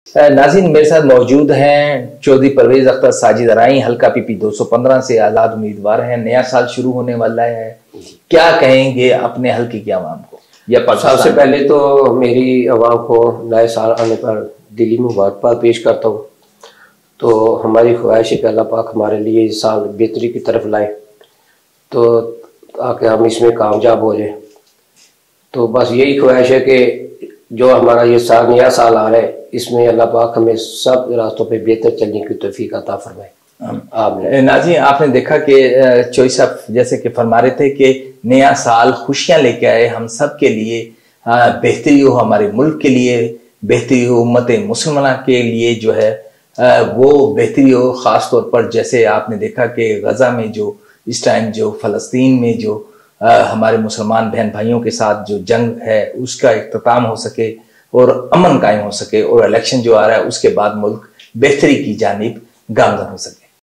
नाज़रीन मेरे साथ मौजूद हैं चौधरी परवेज अख्तर साजिद अराई, हल्का पीपी 215 से आज़ाद उम्मीदवार हैं। नया साल शुरू होने वाला है, क्या कहेंगे अपने हल्के की आवाम को या पाकिस्तान? सबसे पहले तो मेरी आवाम को नए साल आने पर दिली मुबारकबाद पेश करता हूँ। तो हमारी ख्वाहिश है कि अल्लाह पाक हमारे लिए इस साल बेहतरी की तरफ लाए, तो ताकि हम इसमें कामयाब हो जाए। तो बस यही ख्वाहिश है कि जो हमारा ये साल नया साल आ रहा है, इसमें अल्लाह पाक हमें सब रास्तों पे बेहतर चलने की तौफीक अता फरमाए। नाज़रीन आपने देखा कि चौधरी साहब जैसे कि फरमा रहे थे कि नया साल खुशियां लेके आए हम सब के लिए, बेहतरी हो हमारे मुल्क के लिए, बेहतरी हो उम्मत मुसलमान के लिए, जो है वो बेहतरी हो। ख़ास तौर पर जैसे आपने देखा कि गज़ा में जो इस टाइम जो फ़लस्तीन में जो हमारे मुसलमान बहन भाइयों के साथ जो जंग है उसका इख्तिताम हो सके और अमन कायम हो सके, और इलेक्शन जो आ रहा है उसके बाद मुल्क बेहतरी की जानिब गामज़न हो सके।